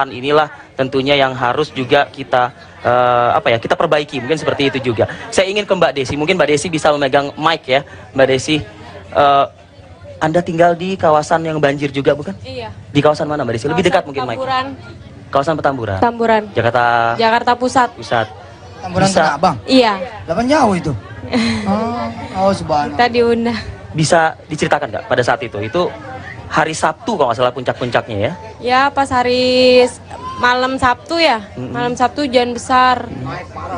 inilah tentunya yang harus juga kita kita perbaiki, mungkin seperti itu juga. Saya ingin ke Mbak Desi, mungkin Mbak Desi bisa memegang mic ya. Mbak Desi, Anda tinggal di kawasan yang banjir juga bukan? Iya. Di kawasan mana Mbak Desi? Lebih dekat mungkin mic. Kawasan Petamburan. Petamburan. Jakarta Pusat. Bisa. Petamburan Tanah Abang. Iya. 8 jauh itu. Oh, subhanallah. Kita diundang. Bisa diceritakan nggak pada saat itu? Itu hari Sabtu kalau nggak salah puncak-puncaknya ya? Ya pas hari malam Sabtu ya. Malam Sabtu hujan besar.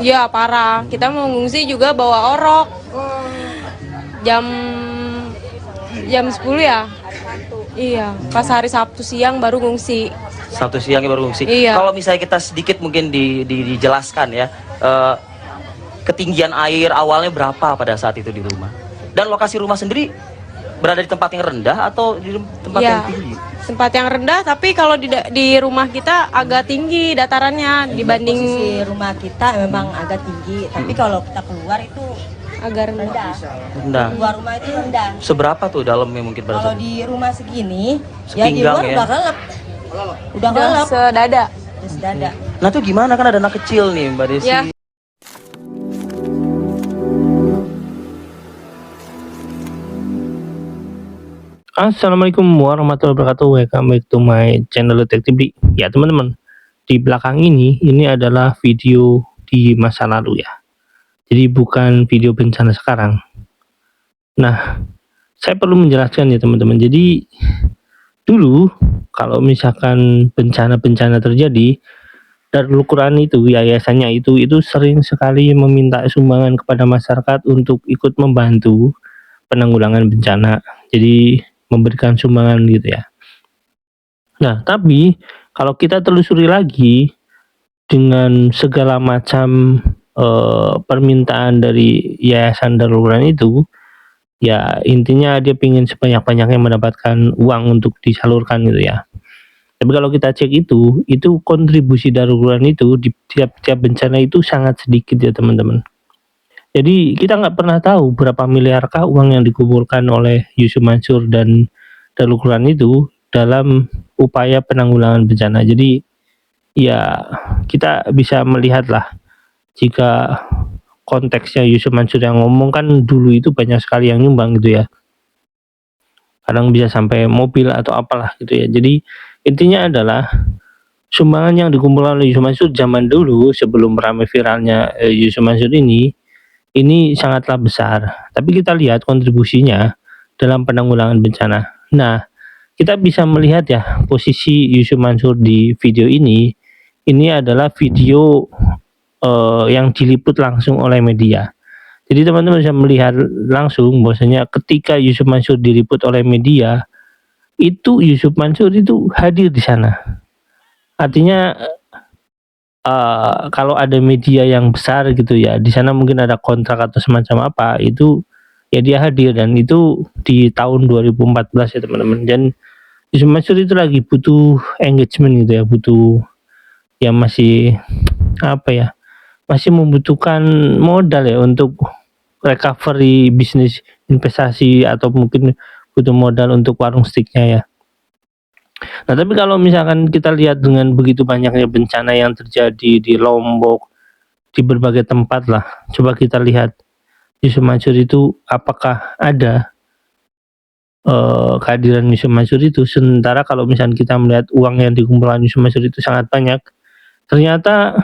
Iya parah. Kita mau ngungsi juga bawa orok. Jam 10 ya. Iya. Pas hari Sabtu siang baru ngungsi. Sabtu siangnya baru ngungsi. Iya. Kalau misalnya kita sedikit mungkin dijelaskan ya, ketinggian air awalnya berapa pada saat itu di rumah? Dan lokasi rumah sendiri berada di tempat yang rendah atau di tempat yang tinggi? Tempat yang rendah, tapi kalau di rumah kita agak tinggi datarannya dibanding posisi rumah kita memang agak tinggi, tapi kalau kita keluar itu agak rendah. Rendah. Keluar rumah itu rendah. Seberapa tuh dalamnya mungkin pada Kalau saat itu? di rumah segini, ya di Sepinggang luar ya? udah kelelep. Udah kelelep. Sedada. Ya, sedada. Nah tuh gimana, kan ada anak kecil nih Mbak Desi. Ya. Assalamualaikum warahmatullahi wabarakatuh. Welcome back to my channel Detektif Di. Ya teman-teman, di belakang ini adalah video di masa lalu ya. Jadi bukan video bencana sekarang. Nah, saya perlu menjelaskan ya teman-teman. Jadi dulu kalau misalkan bencana-bencana terjadi, Darul Quran itu, yayasannya itu sering sekali meminta sumbangan kepada masyarakat untuk ikut membantu penanggulangan bencana. Jadi memberikan sumbangan gitu ya. Nah, tapi kalau kita telusuri lagi dengan segala macam permintaan dari Yayasan Darul Quran itu, ya intinya dia ingin sebanyak-banyaknya mendapatkan uang untuk disalurkan gitu ya. Tapi kalau kita cek itu kontribusi Darul Quran itu di tiap bencana itu sangat sedikit ya teman-teman. Jadi kita nggak pernah tahu berapa miliarkah uang yang dikumpulkan oleh Yusuf Mansur dan Darul Quran itu dalam upaya penanggulangan bencana. Jadi ya kita bisa melihat lah, jika konteksnya Yusuf Mansur yang ngomong kan dulu itu banyak sekali yang nyumbang gitu ya. Kadang bisa sampai mobil atau apalah gitu ya. Jadi intinya adalah sumbangan yang dikumpulkan oleh Yusuf Mansur zaman dulu sebelum ramai viralnya Yusuf Mansur ini sangatlah besar, tapi kita lihat kontribusinya dalam penanggulangan bencana. Nah, kita bisa melihat ya posisi Yusuf Mansur di video ini adalah video yang diliput langsung oleh media. Jadi teman-teman bisa melihat langsung bahwasanya ketika Yusuf Mansur diliput oleh media, itu Yusuf Mansur itu hadir di sana. Artinya kalau ada media yang besar gitu ya, di sana mungkin ada kontrak atau semacam apa, itu ya dia hadir, dan itu di tahun 2014 ya teman-teman. Dan Yusuf Mansur itu lagi butuh engagement gitu ya, butuh ya masih masih membutuhkan modal ya untuk recovery bisnis investasi, atau mungkin butuh modal untuk warung steaknya ya. Nah, tapi kalau misalkan kita lihat dengan begitu banyaknya bencana yang terjadi di Lombok, di berbagai tempat lah, coba kita lihat Yusuf Mansur itu apakah ada kehadiran Yusuf Mansur itu. Sementara kalau misalkan kita melihat uang yang dikumpulkan Yusuf Mansur itu sangat banyak, ternyata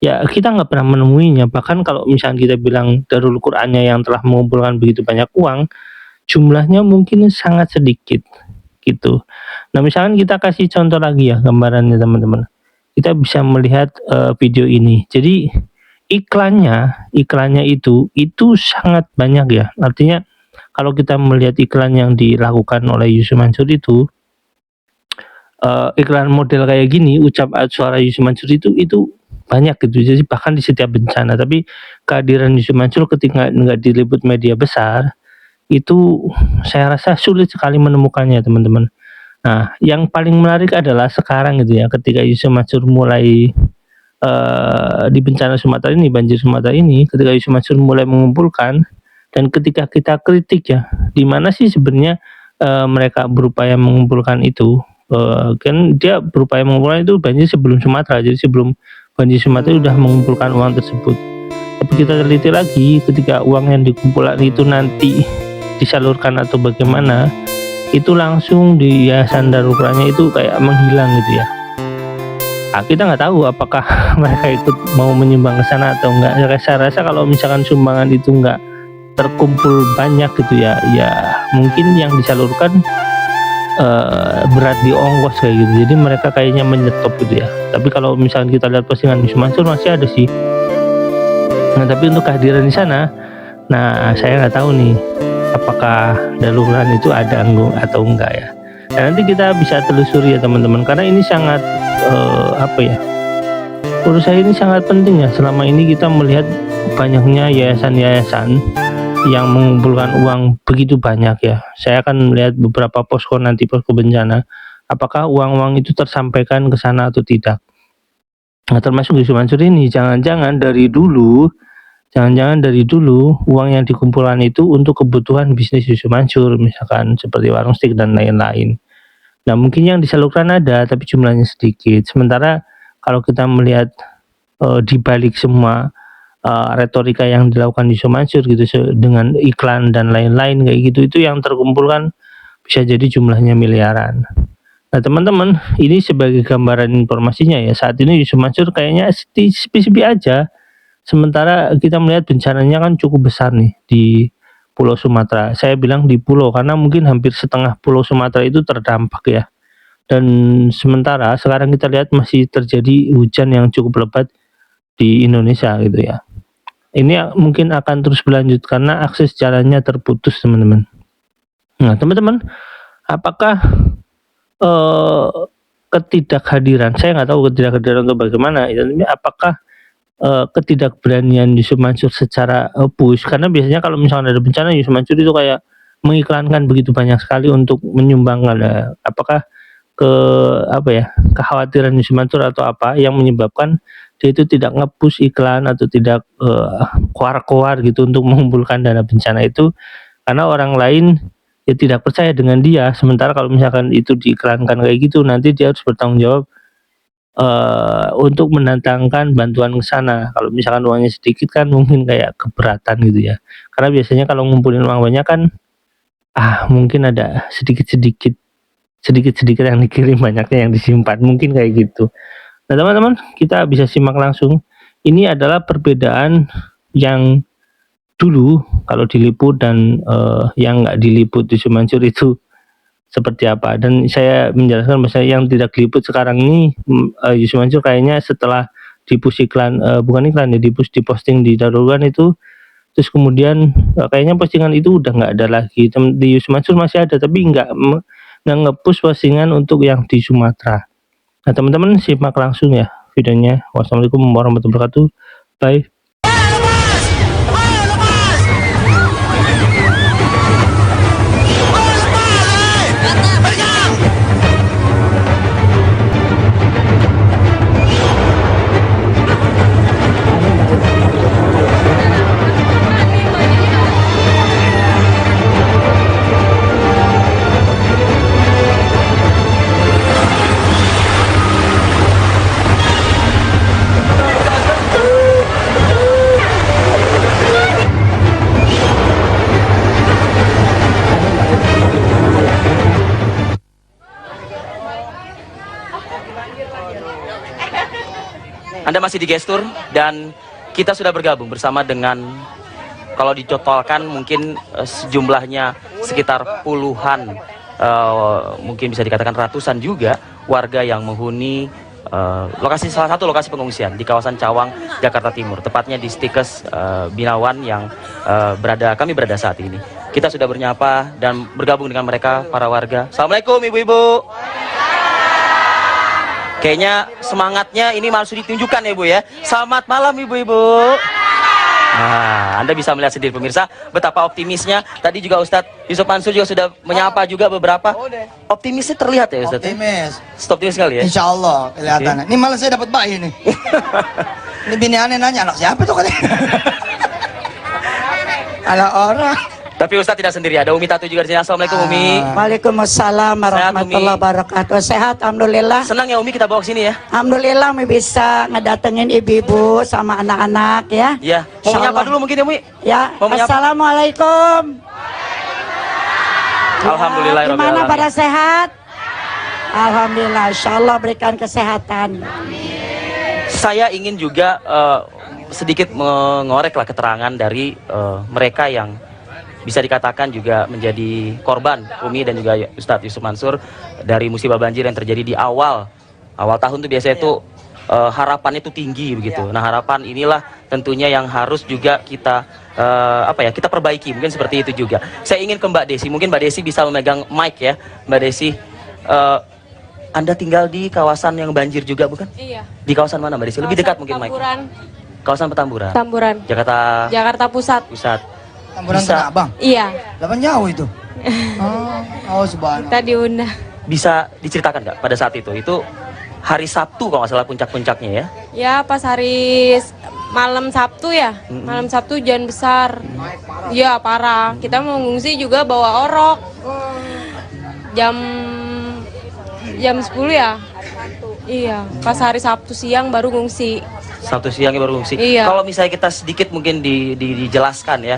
ya kita nggak pernah menemuinya. Bahkan kalau misalkan kita bilang Darul Qurannya yang telah mengumpulkan begitu banyak uang, jumlahnya mungkin sangat sedikit gitu. Nah, misalkan kita kasih contoh lagi ya gambarannya teman-teman. Kita bisa melihat video ini. Jadi iklannya itu sangat banyak ya. Artinya kalau kita melihat iklan yang dilakukan oleh Yusuf Mansur itu, iklan model kayak gini, ucap suara Yusuf Mansur itu banyak gitu. Jadi bahkan di setiap bencana. Tapi kehadiran Yusuf Mansur ketika nggak diliput media besar, itu saya rasa sulit sekali menemukannya teman-teman. Nah, yang paling menarik adalah sekarang gitu ya, ketika Yusuf Mansur mulai di bencana Sumatera ini, banjir Sumatera ini, ketika Yusuf Mansur mulai mengumpulkan, dan ketika kita kritik ya, di mana sih sebenarnya mereka berupaya mengumpulkan itu, kan dia berupaya mengumpulkan itu banjir sebelum Sumatera, jadi sebelum banjir Sumatera sudah mengumpulkan uang tersebut. Tapi kita teliti lagi, ketika uang yang dikumpulkan itu nanti disalurkan atau bagaimana, itu langsung di yayasan daruratnya itu kayak menghilang gitu ya. Nah, kita nggak tahu apakah mereka ikut mau menyumbang ke sana atau enggak. Saya rasa kalau misalkan sumbangan itu nggak terkumpul banyak gitu ya, ya mungkin yang disalurkan berat di ongkos kayak gitu. Jadi mereka kayaknya menyetop gitu ya. Tapi kalau misalkan kita lihat postingan di Mansur masih ada sih. Nah, tapi untuk kehadiran di sana, nah saya nggak tahu nih apakah daluran itu ada atau enggak ya. Dan nanti kita bisa telusuri ya teman-teman, karena ini sangat apa ya, menurut saya ini sangat penting ya. Selama ini kita melihat banyaknya yayasan-yayasan yang mengumpulkan uang begitu banyak ya. Saya akan melihat beberapa posko nanti, posko bencana, apakah uang-uang itu tersampaikan ke sana atau tidak. Nah, termasuk Yusuf Mansur ini, jangan-jangan dari dulu uang yang dikumpulkan itu untuk kebutuhan bisnis Yusuf Mansur, misalkan seperti warung steak dan lain-lain. Nah, mungkin yang disalurkan ada, tapi jumlahnya sedikit. Sementara kalau kita melihat di balik semua retorika yang dilakukan Yusuf Mansur gitu, dengan iklan dan lain-lain kayak gitu, itu yang terkumpulkan bisa jadi jumlahnya miliaran. Nah, teman-teman, ini sebagai gambaran informasinya ya. Saat ini Yusuf Mansur kayaknya sepi-sepi aja. Sementara kita melihat bencananya kan cukup besar nih di Pulau Sumatera. Saya bilang di pulau karena mungkin hampir setengah Pulau Sumatera itu terdampak ya. Dan sementara sekarang kita lihat masih terjadi hujan yang cukup lebat di Indonesia gitu ya. Ini mungkin akan terus berlanjut karena akses jalannya terputus, teman-teman. Nah, teman-teman, apakah ketidakhadiran, saya nggak tahu ketidakhadiran atau bagaimana, apakah ketidakberanian Yusuf Mansur secara push, karena biasanya kalau misalnya ada bencana Yusuf Mansur itu kayak mengiklankan begitu banyak sekali untuk menyumbangkan. Apakah kekhawatiran Yusuf Mansur atau apa yang menyebabkan dia itu tidak nge-push iklan atau tidak koar-koar gitu untuk mengumpulkan dana bencana itu, karena orang lain ya tidak percaya dengan dia. Sementara kalau misalkan itu diiklankan kayak gitu, nanti dia harus bertanggung jawab untuk mendatangkan bantuan ke sana. Kalau misalkan uangnya sedikit kan mungkin kayak keberatan gitu ya. Karena biasanya kalau ngumpulin uang banyak kan mungkin ada sedikit-sedikit yang dikirim, banyaknya yang disimpan, mungkin kayak gitu. Nah, teman-teman, kita bisa simak langsung. Ini adalah perbedaan yang dulu kalau diliput dan yang nggak diliput di Yusuf Mansur itu seperti apa. Dan saya menjelaskan bahwa yang tidak diliput sekarang ini Yusuf Mansur kayaknya setelah dipush iklan, bukan iklan ya, diposting di darurat itu, terus kemudian kayaknya postingan itu udah nggak ada lagi. Di Yusuf Mansur masih ada tapi nggak nge-push postingan untuk yang di Sumatera. Nah, teman-teman simak langsung ya videonya. Wassalamualaikum warahmatullahi wabarakatuh. Bye. Anda masih di Gestur dan kita sudah bergabung bersama dengan, kalau dicotolkan mungkin sejumlahnya sekitar puluhan, mungkin bisa dikatakan ratusan juga warga yang menghuni salah satu lokasi pengungsian di kawasan Cawang, Jakarta Timur, tepatnya di Stikes Binawan yang kami berada saat ini. Kita sudah bernyapa dan bergabung dengan mereka, para warga. Assalamualaikum ibu-ibu. Kayaknya semangatnya ini harus ditunjukkan ya Bu ya. Selamat malam ibu-ibu. Nah, Anda bisa melihat sendiri pemirsa betapa optimisnya. Tadi juga Ustadz Yusuf Mansur juga sudah menyapa juga beberapa. Optimisnya terlihat ya Ustadz. Optimis sekali ya. Insya Allah kelihatan. Okay. Ini malah saya dapat bayi nih. Ini bini aneh nanya, anak siapa tuh katanya? Anak orang. Tapi Ustadz tidak sendiri, ada Umi Tatu juga di sini. Assalamualaikum Umi. Waalaikumsalam warahmatullahi wabarakatuh. Sehat, alhamdulillah. Senang ya Umi kita bawa ke sini ya. Alhamdulillah Umi bisa ngedatengin ibu-ibu sama anak-anak ya. Iya. Mau menyapa dulu mungkin ya Umi. Ya. Mau menyapa? Assalamualaikum. Alhamdulillah. Ya, gimana pada sehat? Alhamdulillah. Insyaallah berikan kesehatan. Saya ingin juga sedikit mengoreklah keterangan dari mereka yang bisa dikatakan juga menjadi korban, Umi dan juga Ustadz Yusuf Mansur, dari musibah banjir yang terjadi di awal tahun tuh biasanya tuh harapannya tuh tinggi begitu. Nah harapan inilah tentunya yang harus juga kita kita perbaiki, mungkin seperti itu juga. Saya ingin ke Mbak Desi, mungkin Mbak Desi bisa memegang mic ya, Mbak Desi. Anda tinggal di kawasan yang banjir juga bukan? Iya. Di kawasan mana Mbak Desi? Lebih dekat mungkin mic. Tamburan. Kawasan Petamburan. Tamburan. Jakarta Pusat. Tamburan Bisa. Tanah Abang. Iya. 8 jauh itu. Oh subhanallah. Kita diundang. Bisa diceritakan nggak pada saat itu? Itu hari Sabtu kalau nggak salah puncak-puncaknya ya? Ya pas hari malam Sabtu ya. Malam Sabtu hujan besar. Iya parah. Kita mau ngungsi juga bawa orok. Jam 10 ya. Iya. Pas hari Sabtu siang baru ngungsi. Sabtu siangnya baru ngungsi. Iya. Kalau misalnya kita sedikit mungkin dijelaskan ya,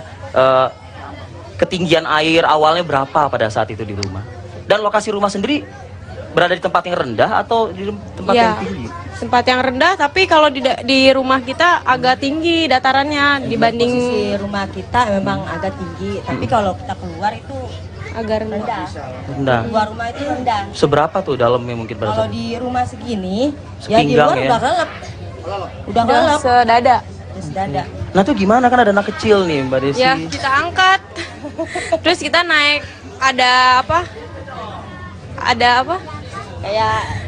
ketinggian air awalnya berapa pada saat itu di rumah? Dan lokasi rumah sendiri berada di tempat yang rendah atau di tempat Iya. yang tinggi? Tempat yang rendah, tapi kalau di rumah kita agak tinggi datarannya dibanding Posisi rumah kita memang agak tinggi, tapi kalau kita keluar itu agak rendah. rendah. Rendah. Keluar rumah itu rendah. Seberapa tuh dalamnya mungkin pada Kalau saat itu? di rumah segini, ya di Sepinggang luar ya? udah kelelep. Udah Udah kelelep. sedada. Udah sedada. Nah tuh gimana kan ada anak kecil nih Mbak Desi? Ya kita angkat. Terus kita naik ada apa?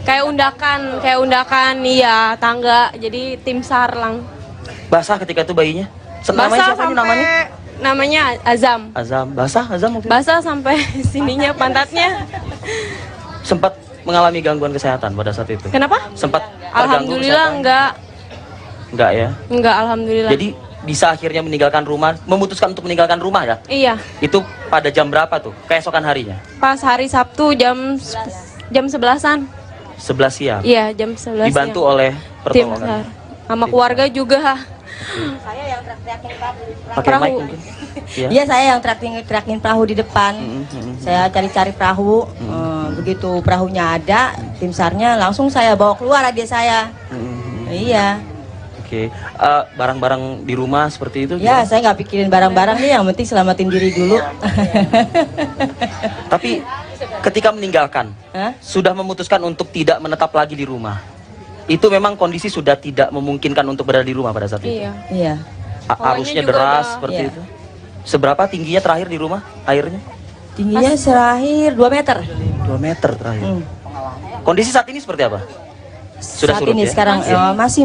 Kayak undakan iya tangga. Jadi tim SAR lang. Basah ketika itu bayinya? Namanya Basah siapa nih namanya? namanya Azam. Azam. Basah Azam waktu itu? Basah sampai sininya pantatnya. Sempat mengalami gangguan kesehatan pada saat itu? Kenapa? Sempat terganggu Alhamdulillah kesehatan? Enggak ya? enggak alhamdulillah. Jadi bisa akhirnya meninggalkan rumah, memutuskan untuk meninggalkan rumah ya? Iya, Itu pada jam berapa tuh? Keesokan harinya? pas hari Sabtu jam 11-an. 11 siang. Iya, jam 11 Dibantu siang. oleh Tim pertolongan. SAR. Sama keluarga juga. Saya yang teriakin Pakai Perahu. mic mungkin? Iya. Iya, saya yang teriakin perahu di depan. Saya cari-cari perahu. Begitu perahunya ada, tim SAR-nya langsung saya bawa keluar adik saya. Iya. Oke. Barang-barang di rumah seperti itu? Ya, gimana? saya nggak pikirin barang-barang nih, yang penting selamatin diri dulu. Tapi ketika meninggalkan, Hah? sudah memutuskan untuk tidak menetap lagi di rumah. Itu memang kondisi sudah tidak memungkinkan untuk berada di rumah pada saat itu. Iya. Iya. Arusnya juga deras udah- seperti Iya. itu. Seberapa tingginya terakhir di rumah airnya? Tingginya terakhir 2 meter. 2 meter terakhir. Hmm. Kondisi saat ini seperti apa? Sudah Saat surut ini ya? sekarang masih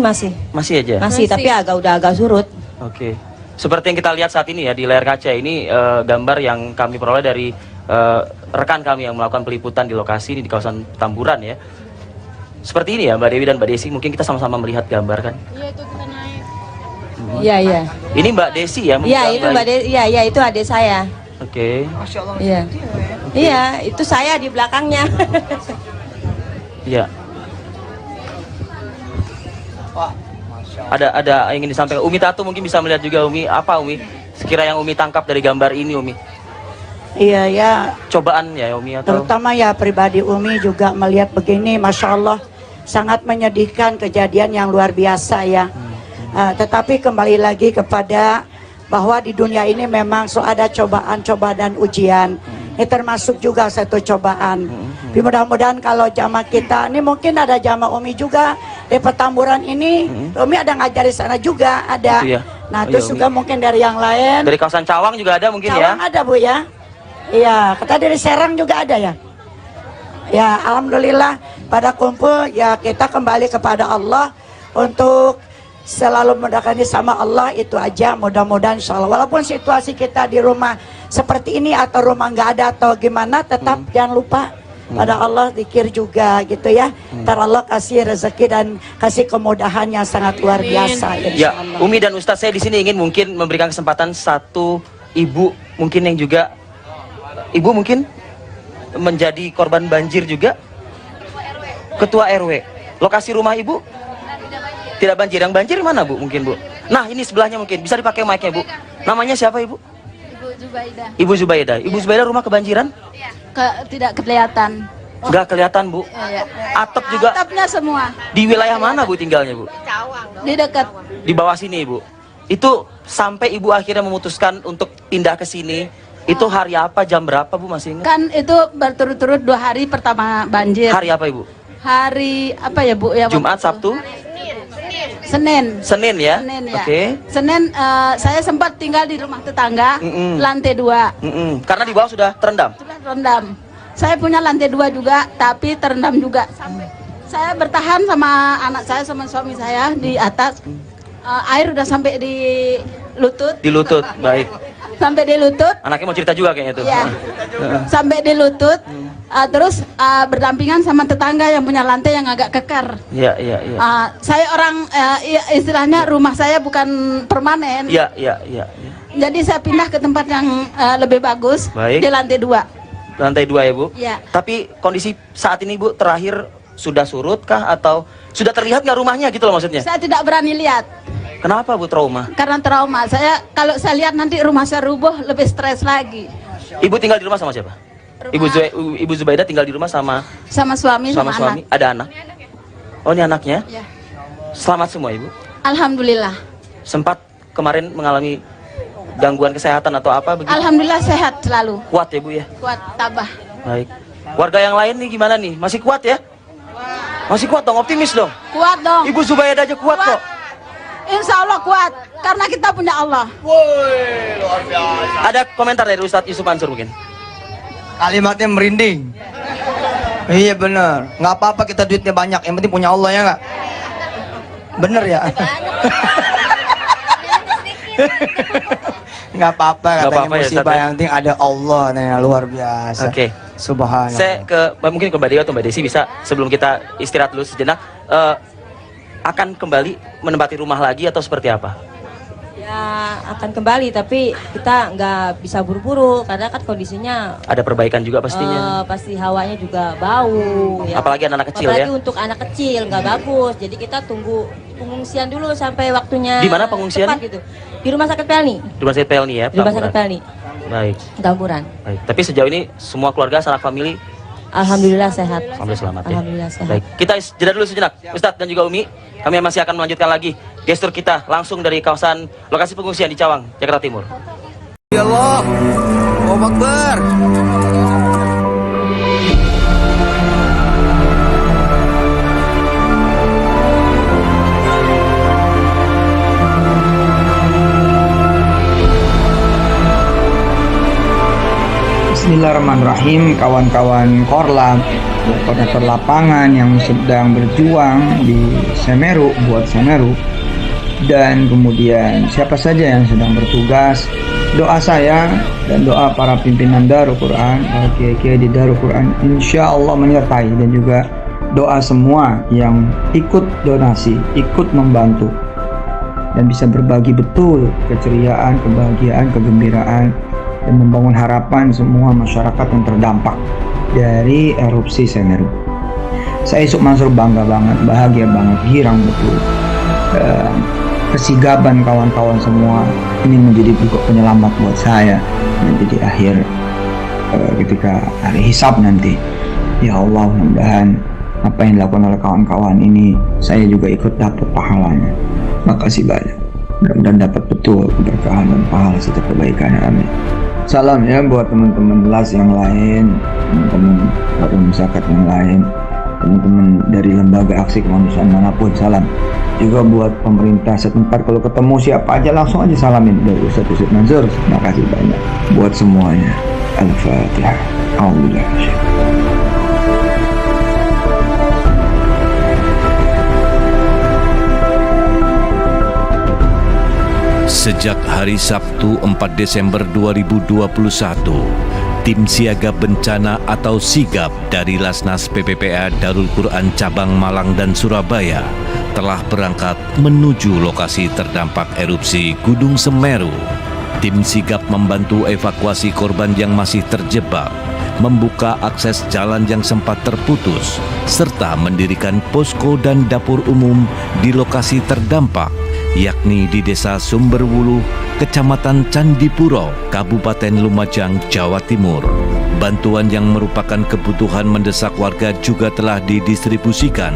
Masih aja? masih, tapi udah agak surut. Oke. Seperti yang kita lihat saat ini ya di layar kaca ini gambar yang kami peroleh dari rekan kami yang melakukan peliputan di lokasi ini di kawasan Tamburan ya. Seperti ini ya Mbak Dewi dan Mbak Desi, mungkin kita sama-sama melihat gambar kan. Iya, itu kita naik. Iya, iya. Ini Mbak Desi ya? Iya, itu Mbak iya, itu adik saya. Oke. Iya. Iya, itu saya di belakangnya. Iya. Ada yang ingin disampaikan. Umi Tatu mungkin bisa melihat juga Umi. Apa Umi? Sekira yang Umi tangkap dari gambar ini Umi. Iya ya, Cobaan ya Umi atau? terutama ya pribadi Umi juga melihat begini, masya Allah sangat menyedihkan, kejadian yang luar biasa ya. Tetapi kembali lagi kepada bahwa di dunia ini memang ada cobaan-cobaan dan ujian. Ini termasuk juga satu cobaan. Tapi mudah-mudahan kalau jamaah kita, ini mungkin ada jamaah Umi juga di Petamburan ini, Umi ada ngajar di sana juga ada. Itu ya. Nah Oh, terus iya, juga mungkin dari yang lain. Dari kawasan Cawang juga ada mungkin Cawang ya? ada Bu ya. Iya, kata dari Serang juga ada ya. Ya, alhamdulillah pada kumpul ya kita kembali kepada Allah untuk selalu mendekati sama Allah, itu aja. Mudah-mudahan insyaallah walaupun situasi kita di rumah seperti ini atau rumah nggak ada atau gimana, tetap jangan lupa pada Allah, zikir juga gitu ya. Ntar Allah kasih rezeki dan kasih kemudahan yang sangat luar biasa Ya, insyaallah. Umi dan Ustadz saya di sini ingin mungkin memberikan kesempatan satu ibu mungkin yang juga, ibu mungkin menjadi korban banjir juga. Ketua RW. Lokasi rumah ibu tidak banjir. Yang banjir mana bu? Mungkin bu. Nah ini sebelahnya mungkin bisa dipakai mic-nya bu. Namanya siapa ibu? Ibu Zubaidah. Ibu Zubaidah. Ibu Zubaidah rumah kebanjiran? Tidak kelihatan. Nggak kelihatan bu. Iya. Atap juga Atapnya semua di wilayah mana bu tinggalnya bu? di dekat. Di bawah sini ibu. Itu sampai ibu akhirnya memutuskan untuk pindah ke sini. Itu hari apa, jam berapa bu, masih ingat? Kan itu berturut-turut 2 hari pertama banjir. Hari apa ibu? Hari apa ya Bu ya? Jumat, waktu itu? Sabtu, Senin. Senin ya? Senin ya. Oke. Senin saya sempat tinggal di rumah tetangga lantai 2. Karena di bawah sudah terendam. Sudah terendam. Saya punya lantai 2 juga, tapi terendam juga. Sampai saya bertahan sama anak saya sama suami saya di atas. Air udah sampai di lutut. Di lutut, baik. Sampai di lutut. Anaknya mau cerita juga kayaknya tuh. Ya. Sampai di lutut. Terus berdampingan sama tetangga yang punya lantai yang agak kekar. Iya, iya, iya. Saya orang istilahnya rumah saya bukan permanen. Iya, iya, iya. Jadi saya pindah ke tempat yang lebih bagus. Baik. Di lantai 2. Lantai 2 ya bu? Iya. Tapi kondisi saat ini bu terakhir sudah surut kah atau sudah terlihat nggak rumahnya gitu loh maksudnya? Saya tidak berani lihat Kenapa bu trauma? karena trauma. Kalau saya lihat nanti rumah saya rubuh, lebih stres lagi. Ibu tinggal di rumah sama siapa? Ibu Zubaidah tinggal di rumah sama Sama suami sama, suami. anak. Ada anak? Oh ini anaknya? Ya. Selamat semua ibu. Alhamdulillah. Sempat kemarin mengalami gangguan kesehatan atau apa begitu? Alhamdulillah sehat selalu. Kuat ya bu ya? Kuat tabah. Baik. Warga yang lain nih gimana nih? Masih kuat ya? Masih kuat dong, optimis dong. Kuat dong. Ibu Zubaidah aja kuat kok. Insya Allah kuat karena kita punya Allah. Ada komentar dari Ustadz Yusuf Mansur mungkin? Kalimatnya merinding. Iya bener, nggak apa-apa kita duitnya banyak, yang penting punya Allah ya nggak? Bener ya? Nggak apa-apa Nggak katanya apa-apa ya, musibah, Ustaz, ya? yang penting ada Allah, nah, luar biasa. Oke. Subhanallah. Saya mungkin ke Mbak Dewi atau Mbak Desi bisa sebelum kita istirahat dulu sejenak, akan kembali menempati rumah lagi atau seperti apa? Ya akan kembali, tapi kita nggak bisa buru-buru karena kan kondisinya Ada perbaikan juga pastinya. pasti hawanya juga bau. Ya. Apalagi anak-anak kecil Apalagi ya. untuk anak kecil nggak bagus. Jadi kita tunggu pengungsian dulu sampai waktunya. Di mana pengungsian? tepat gitu. Di rumah sakit Pelni. Di Rumah Sakit Pelni ya, Di rumah sakit Petamburan. Pelni. Baik, Tamburan. baik. Tapi sejauh ini semua keluarga, sanak famili Alhamdulillah sehat. alhamdulillah selamat ya. Alhamdulillah sehat. Baik, kita jeda dulu sejenak. Ustadz dan juga Umi, kami masih akan melanjutkan lagi gestur kita langsung dari kawasan lokasi pengungsian di Cawang, Jakarta Timur. Ya Allah, Allahu Akbar. Bismillahirrahmanirrahim, kawan-kawan Korlap, koordinator lapangan yang sedang berjuang di Semeru, buat Semeru, dan kemudian siapa saja yang sedang bertugas. Doa saya dan doa para pimpinan Darul Quran, para kiai-kiai di Darul Quran, insya Allah menyertai, dan juga doa semua yang ikut donasi, ikut membantu, dan bisa berbagi betul keceriaan, kebahagiaan, kegembiraan, dan membangun harapan semua masyarakat yang terdampak dari erupsi Semeru. Saya Yusuf Mansur bangga banget, bahagia banget, girang betul. Kesigapan kawan-kawan semua ini menjadi juga penyelamat buat saya nanti di akhir ketika hari hisab nanti. Ya Allah, mudah-mudahan apa yang dilakukan oleh kawan-kawan ini saya juga ikut dapat pahalanya. Makasih banyak. Mudah-mudahan dapat betul keberkahan dan pahala serta kebaikan. Amin. Salam ya buat teman-teman LAS yang lain, teman-teman forum zakat yang lain, teman-teman dari lembaga aksi kemanusiaan manapun, salam. Juga buat pemerintah setempat, kalau ketemu siapa aja langsung aja salamin dari Ustaz Yusuf Mansur. Terima kasih banyak buat semuanya. Al-Fatihah. Alhamdulillah. Sejak hari Sabtu 4 Desember 2021, Tim Siaga Bencana atau SIGAP dari Lasnas PPPA Darul Quran Cabang Malang dan Surabaya telah berangkat menuju lokasi terdampak erupsi Gunung Semeru. Tim sigap membantu evakuasi korban yang masih terjebak, membuka akses jalan yang sempat terputus, serta mendirikan posko dan dapur umum di lokasi terdampak, yakni di Desa Sumberwuluh, Kecamatan Candipuro, Kabupaten Lumajang, Jawa Timur. Bantuan yang merupakan kebutuhan mendesak warga juga telah didistribusikan,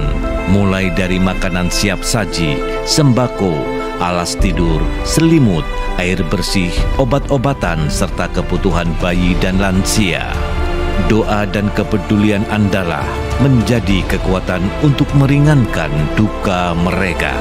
mulai dari makanan siap saji, sembako, alas tidur, selimut, air bersih, obat-obatan, serta kebutuhan bayi dan lansia. Doa dan kepedulian Andalah menjadi kekuatan untuk meringankan duka mereka.